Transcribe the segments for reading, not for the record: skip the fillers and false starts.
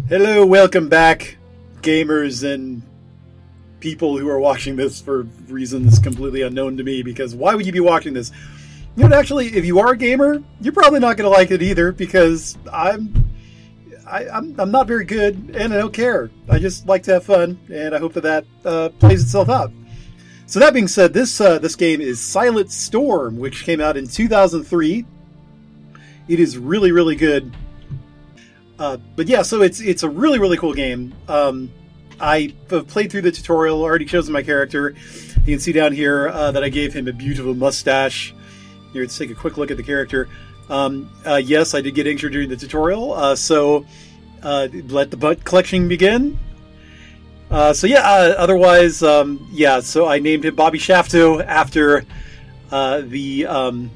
Hello, welcome back, gamers and people who are watching this for reasons completely unknown to me, because why would you be watching this? You know, actually, if you are a gamer, you're probably not going to like it either, because I'm not very good, and I don't care. I just like to have fun, and I hope that plays itself out. So that being said, this game is Silent Storm, which came out in 2003. It is really, really good. But yeah, so it's a really, really cool game. I have played through the tutorial, already chosen my character. You can see down here that I gave him a beautiful mustache. Here, let's take a quick look at the character. Yes, I did get injured during the tutorial, so let the butt collection begin. Otherwise, so I named him Bobby Shafto after the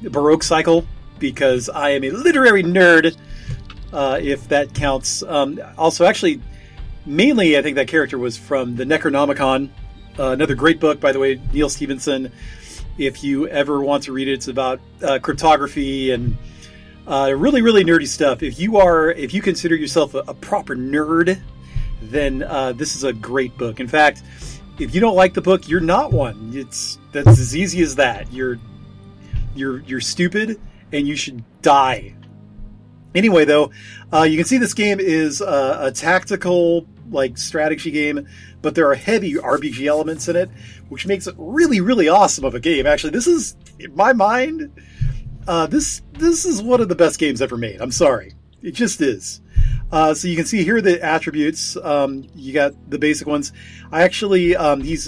Baroque cycle, because I am a literary nerd, if that counts. Also, actually, mainly I think that character was from the Necronomicon, another great book, by the way, Neil Stevenson. If you ever want to read it, it's about cryptography and really, really nerdy stuff. If you consider yourself a proper nerd, then this is a great book. In fact, if you don't like the book, you're not one. That's as easy as that. You're stupid and you should die. Anyway, though, you can see this game is a tactical, strategy game, but there are heavy RPG elements in it, which makes it really, really awesome of a game. Actually, this is, in my mind, this is one of the best games ever made. I'm sorry. It just is. So you can see here the attributes. You got the basic ones. I actually,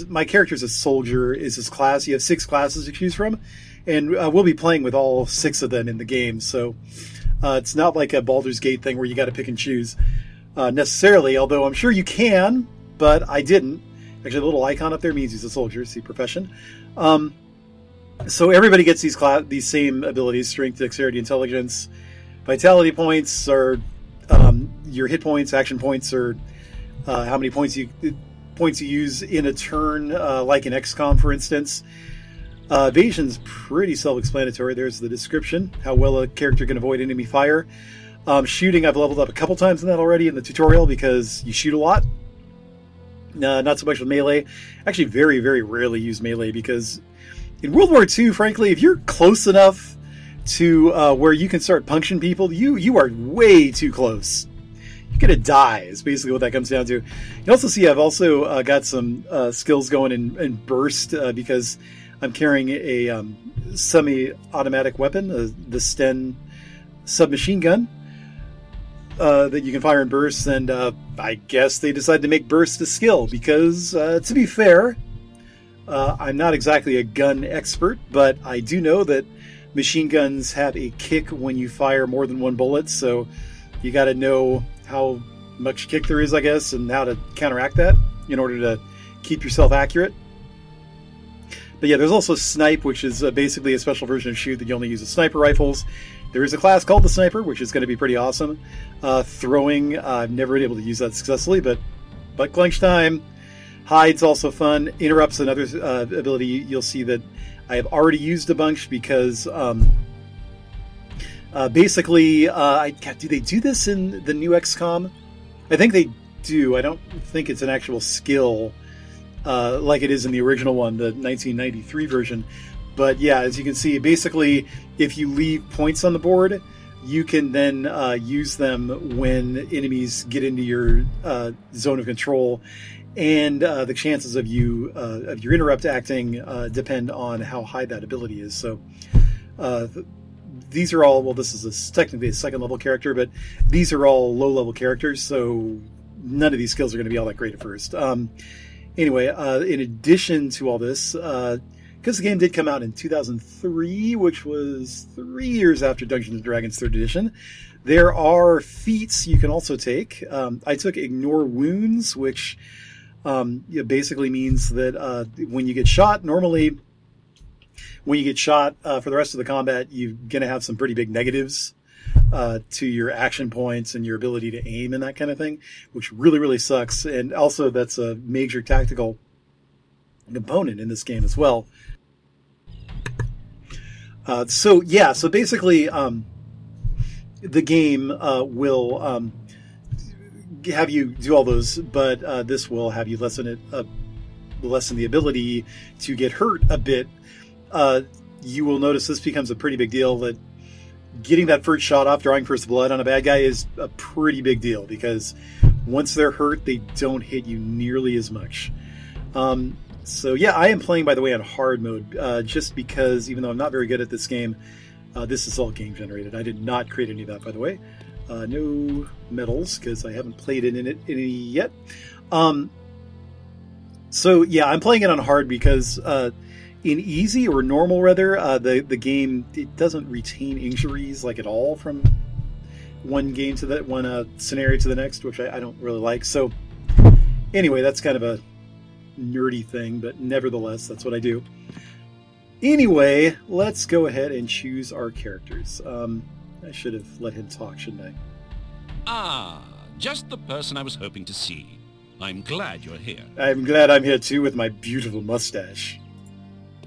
my character's a soldier, is his class. You have 6 classes to choose from, and we'll be playing with all 6 of them in the game, so it's not like a Baldur's Gate thing where you got to pick and choose necessarily, although I'm sure you can, but I didn't. Actually, the little icon up there means he's a soldier. See profession. So everybody gets these same abilities: strength, dexterity, intelligence, vitality points, or your hit points, action points, or how many points you use in a turn, like in XCOM, for instance. Evasion's pretty self-explanatory. There's the description, how well a character can avoid enemy fire. Shooting, I've leveled up a couple times in that already in the tutorial, because you shoot a lot. Not so much with melee. Actually, very, very rarely use melee, because in World War II, frankly, if you're close enough to where you can start punching people, you are way too close. You're going to die, is basically what that comes down to. You also see I've also got some skills going in burst, because I'm carrying a semi-automatic weapon, the Sten submachine gun, that you can fire in bursts, and I guess they decided to make burst a skill, because, to be fair, I'm not exactly a gun expert, but I do know that machine guns have a kick when you fire more than one bullet, so you got to know how much kick there is, I guess, and how to counteract that in order to keep yourself accurate. But yeah, there's also Snipe, which is basically a special version of Shoot that you only use with sniper rifles. There is a class called the Sniper, which is going to be pretty awesome. Throwing, I've never been able to use that successfully, but clench time. Hide's also fun. Interrupt's another ability you'll see that I have already used a bunch, because basically, do they do this in the new XCOM? I think they do. I don't think it's an actual skill like it is in the original one, the 1993 version. But yeah, as you can see, basically, if you leave points on the board, you can then use them when enemies get into your zone of control. And the chances of of your interrupt acting depend on how high that ability is. So these are all, well, this is technically a second level character, but these are all low level characters, so none of these skills are going to be all that great at first. Anyway, in addition to all this, because the game did come out in 2003, which was 3 years after Dungeons & Dragons 3rd Edition, there are feats you can also take. I took Ignore Wounds, which basically means that when you get shot, normally when you get shot for the rest of the combat, you're going to have some pretty big negatives to your action points and your ability to aim and that kind of thing, which really, really sucks. And also that's a major tactical component in this game as well. So basically, the game will have you do all those, but this will have you lessen the ability to get hurt a bit. You will notice this becomes a pretty big deal, that getting that first shot off, drawing first blood on a bad guy is a pretty big deal, because once they're hurt, they don't hit you nearly as much. So yeah, I am playing, by the way, on hard mode, just because even though I'm not very good at this game, this is all game generated. I did not create any of that, by the way. No medals, because I haven't played it in any yet. So yeah, I'm playing it on hard because in easy or normal, rather, the game, it doesn't retain injuries like at all from one game to that one scenario to the next, which I don't really like. So anyway, that's kind of a nerdy thing, but nevertheless, that's what I do. Anyway, let's go ahead and choose our characters. I should have let him talk, shouldn't I? Ah, just the person I was hoping to see. I'm glad you're here. I'm glad I'm here too, with my beautiful mustache.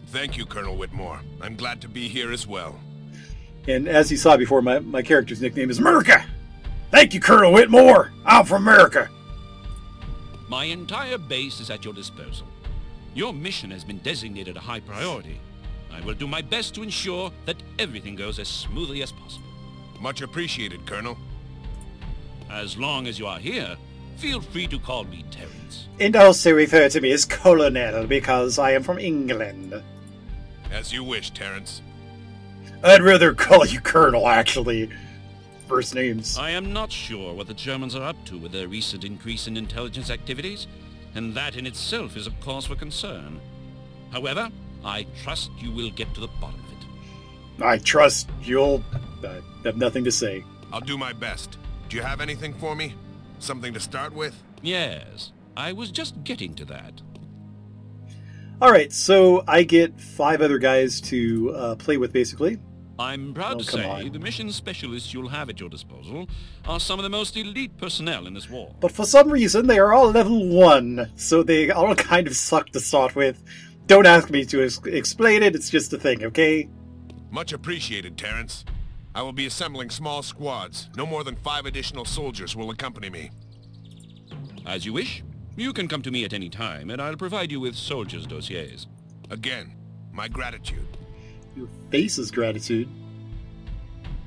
Thank you, Colonel Whitmore. I'm glad to be here as well. And as you saw before, my character's nickname is America! Thank you, Colonel Whitmore! I'm from America! My entire base is at your disposal. Your mission has been designated a high priority. I will do my best to ensure that everything goes as smoothly as possible. Much appreciated, Colonel. As long as you are here, feel free to call me Terrence. And also refer to me as Colonel, because I am from England. As you wish, Terrence. I'd rather call you Colonel, actually. First names. I am not sure what the Germans are up to with their recent increase in intelligence activities, and that in itself is a cause for concern. However, I trust you will get to the bottom of it. I trust you'll... I have nothing to say. I'll do my best. Do you have anything for me? Something to start with? Yes, I was just getting to that. Alright, so I get 5 other guys to play with, basically. I'm proud to say the mission specialists you'll have at your disposal are some of the most elite personnel in this war. But for some reason, they are all level 1, so they all kind of suck to start with. Don't ask me to explain it, it's just a thing, okay? Much appreciated, Terrence. I will be assembling small squads. No more than 5 additional soldiers will accompany me. As you wish. You can come to me at any time, and I'll provide you with soldiers' dossiers. Again, my gratitude. Your face is gratitude.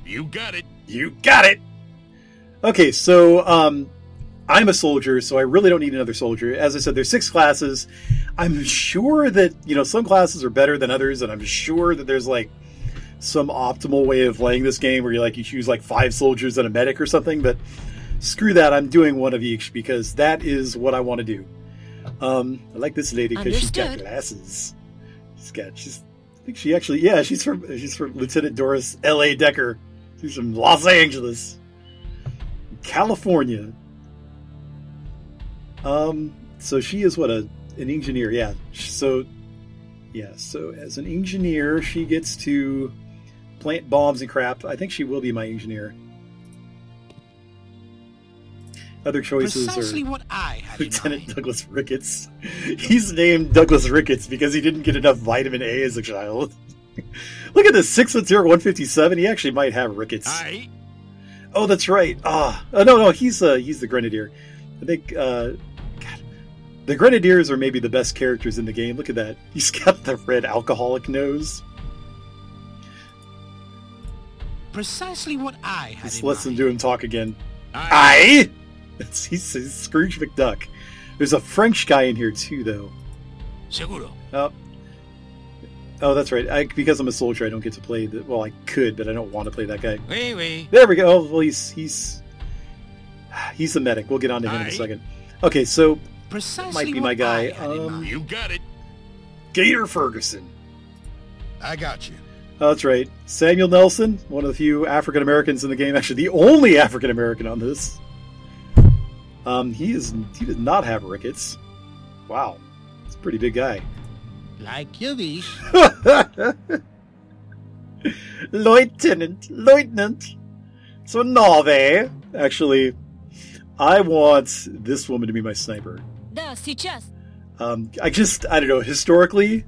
You got it. You got it! Okay, so, I'm a soldier, so I really don't need another soldier. As I said, there's 6 classes. I'm sure that, some classes are better than others, and I'm sure that there's, some optimal way of playing this game where you choose, 5 soldiers and a medic or something, but screw that, I'm doing one of each, because that is what I want to do. I like this lady because she's got glasses. I think she actually, yeah, she's from Lieutenant Doris L.A. Decker. She's from Los Angeles, California. So she is an engineer, yeah. So as an engineer, she gets to plant bombs and crap. I think she will be my engineer. Other choices Precisely are what I had Lieutenant Douglas Ricketts. He's named Douglas Ricketts because he didn't get enough vitamin A as a child. Look at this, 6'0", 157. He actually might have Ricketts. Aye. Oh, that's right. No, he's the Grenadier. I think God, the Grenadiers are maybe the best characters in the game. Look at that. He's got the red alcoholic nose. Precisely what I had Just in lets them mind. do him talk again. Aye. Aye! He's Scrooge McDuck. There's a French guy in here too, though. Seguro. Oh, that's right. Because I'm a soldier, I don't get to play the... Well, I could, but I don't want to play that guy. Oui, oui. There we go. Oh, well, he's the medic. We'll get on to him in a second. Okay, so Precisely that might be what my guy. I had in mind. You got it. Gator Ferguson. I got you. Oh, that's right. Samuel Nelson, one of the few African Americans in the game. Actually, the only African American on this. He does not have rickets. Wow, he's a pretty big guy. Like you wish. Lieutenant. So Norway. Actually, I want this woman to be my sniper. Да, сейчас. I don't know, historically,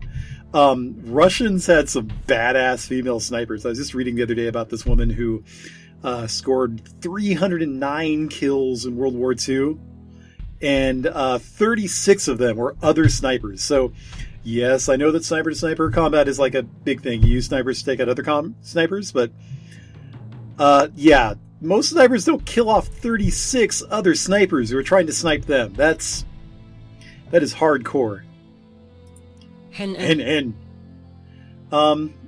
Russians had some badass female snipers. I was just reading the other day about this woman who Scored 309 kills in World War II, and 36 of them were other snipers. So, yes, I know that sniper-to-sniper combat is like a big thing. You use snipers to take out other snipers, but yeah, most snipers don't kill off 36 other snipers who are trying to snipe them. That is hardcore. And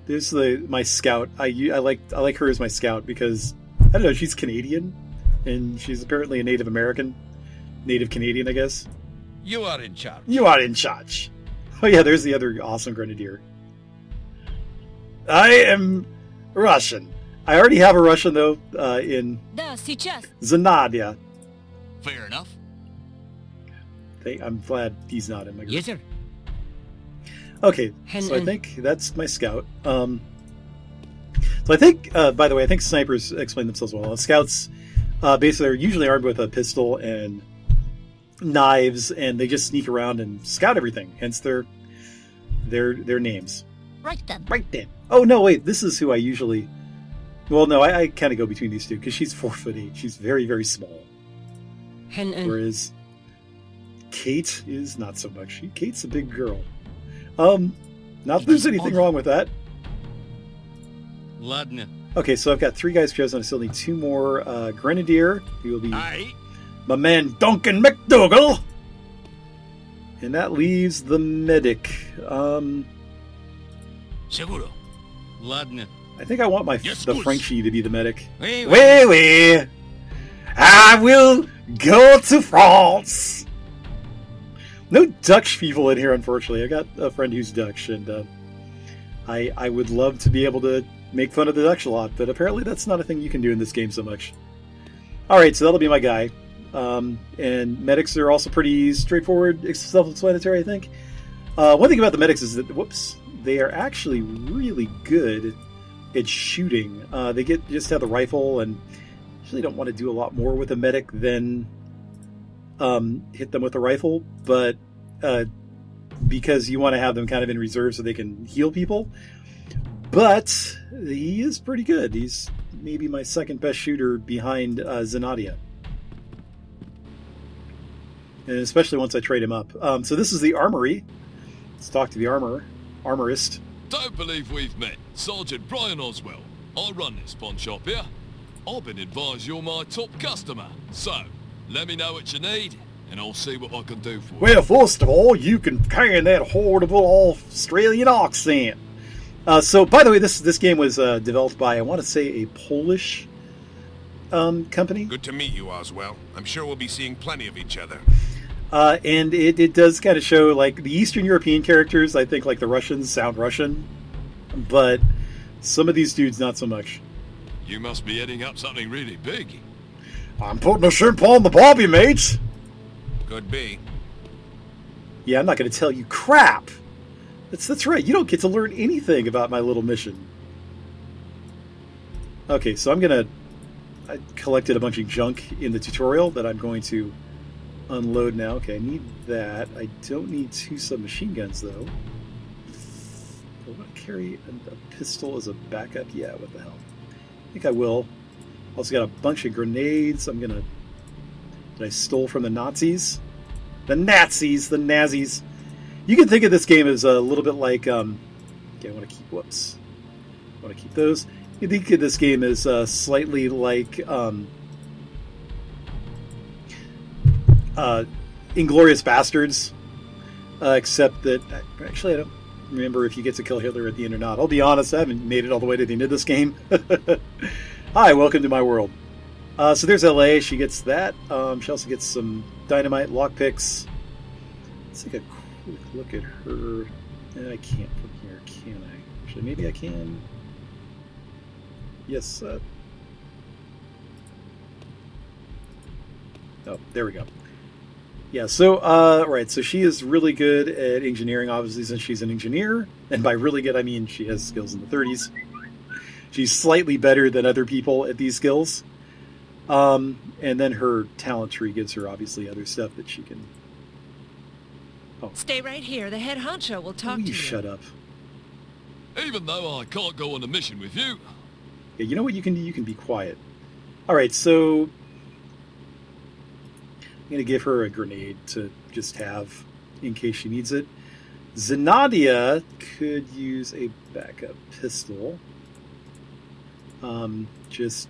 there's my scout. I like her as my scout because I don't know, she's Canadian, and she's apparently a Native American, Native Canadian, I guess. You are in charge. You are in charge. Oh yeah, there's the other awesome grenadier. I am Russian. I already have a Russian though in Zanadia. Fair enough. I'm glad he's not in my group. Yes, sir. Okay, so I think that's my scout. So I think, by the way, I think snipers explain themselves well. Scouts, basically, are usually armed with a pistol and knives, and they just sneak around and scout everything. Hence their names. Right then. Right then. Oh no, wait, this is who I usually. Well, no, I kind of go between these two because she's 4'8". She's very, very small. Whereas Kate is not so much. Kate's a big girl. Not that there's anything wrong with that. Ladna. Okay, so I've got 3 guys chosen. I still need 2 more. Grenadier, who will be Aye. my man Duncan McDougall. And that leaves the medic. Seguro. Ladna. I think I want Yes, the boss. Frenchie to be the medic. Oui, Oui. I will go to France. No Dutch people in here, unfortunately. I got a friend who's Dutch, and I would love to be able to make fun of the Dutch a lot, but apparently that's not a thing you can do in this game so much. Alright, so that'll be my guy. And medics are also pretty straightforward, self-explanatory, I think. One thing about the medics is that, they are actually really good at shooting. They just have the rifle, and usually don't want to do a lot more with a medic than hit them with a rifle, but because you want to have them kind of in reserve so they can heal people. But he is pretty good. He's maybe my second best shooter behind Zanadia. And especially once I trade him up. So this is the armory. Let's talk to the armorist. Don't believe we've met. Sergeant Brian Oswell. I run this pawn shop here. I've been advised you're my top customer. So, let me know what you need, and I'll see what I can do for you. Well, first of all, you can carry that horrible Australian accent. So, by the way, this game was developed by, I want to say, a Polish company. Good to meet you, Oswell. I'm sure we'll be seeing plenty of each other. And it does kind of show, like, the Eastern European characters, I think, like, the Russians sound Russian. But some of these dudes, not so much. You must be heading up something really big. I'm putting a shrimp on the bobby, mates. Could be. Yeah, I'm not going to tell you crap. That's right. You don't get to learn anything about my little mission. Okay, so I collected a bunch of junk in the tutorial that I'm going to unload now. Okay, I need that. I don't need 2 submachine guns, though. I want to carry a pistol as a backup. Yeah, what the hell. I think I will. Also got a bunch of grenades. that I stole from the Nazis. The Nazis. You can think of this game as a little bit like, okay, I want to keep those. You think of this game as slightly like, Inglourious Bastards, except that, actually I don't remember if you get to kill Hitler at the end or not. I'll be honest, I haven't made it all the way to the end of this game. Hi, welcome to my world. So there's LA, she gets that. She also gets some dynamite, lockpicks. Let's take a quick look at her. I can't from here, can I? Actually, maybe I can. Yes. Oh, there we go. Yeah, so, right, so she is really good at engineering, obviously, since she's an engineer. And by really good, I mean she has skills in the 30s. She's slightly better than other people at these skills. And then her talent tree gives her, obviously, other stuff that she can... Oh. Stay right here. The head honcho will talk to you. Shut up. Even though I can't go on a mission with you. Yeah, you know what you can do? You can be quiet. All right, so I'm going to give her a grenade to just have in case she needs it. Zanadia could use a backup pistol. Just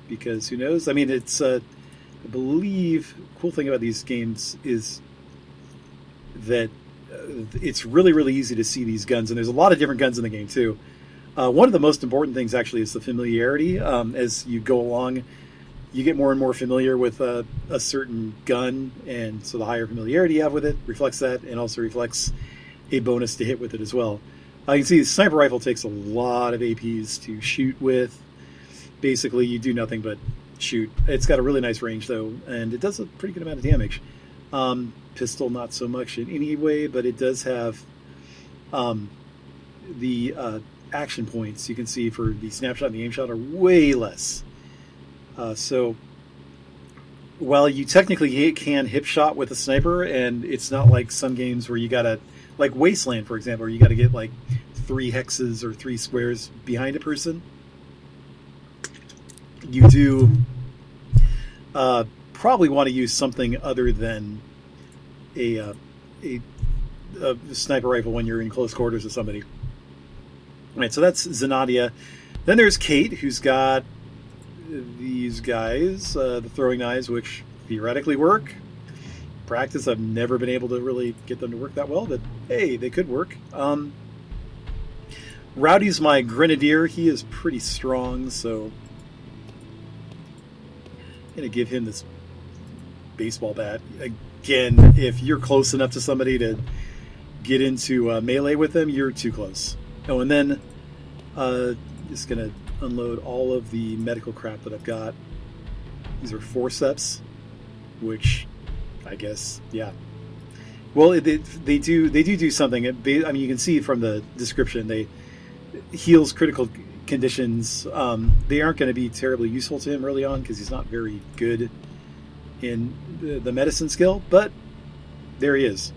because who knows? I mean, it's I believe cool thing about these games is that it's really easy to see these guns, and there's a lot of different guns in the game too. One of the most important things actually is the familiarity. As you go along, you get more and more familiar with a certain gun, and so the higher familiarity you have with it reflects that, and also reflects a bonus to hit with it as well. You can see the sniper rifle takes a lot of APs to shoot with. Basically, you do nothing but shoot. It's got a really nice range, though, and it does a pretty good amount of damage. Pistol, not so much in any way, but it does have the action points you can see for the snapshot and the aim shot are way less. So while you technically can hip shot with a sniper, and it's not like some games where you gotta, like Wasteland, for example, where you gotta get like 3 hexes or 3 squares behind a person. You do probably want to use something other than a sniper rifle when you're in close quarters with somebody. All right, so that's Zanadia. Then there's Kate, who's got these guys, the throwing knives, which theoretically work. Practice, I've never been able to really get them to work that well, but hey, they could work. Rowdy's my grenadier. He is pretty strong, so I'm going to give him this baseball bat. Again, if you're close enough to somebody to get into melee with them, you're too close. Oh, and then just going to unload all of the medical crap that I've got. These are forceps, which I guess, yeah. Well, they do something. I mean, you can see from the description, they heals critical conditions. They aren't going to be terribly useful to him early on because he's not very good in the medicine skill, but there he is.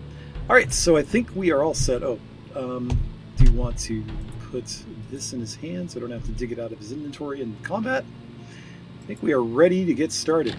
All right, so I think we are all set. Oh, do you want to put this in his hands so I don't have to dig it out of his inventory in combat? I think we are ready to get started.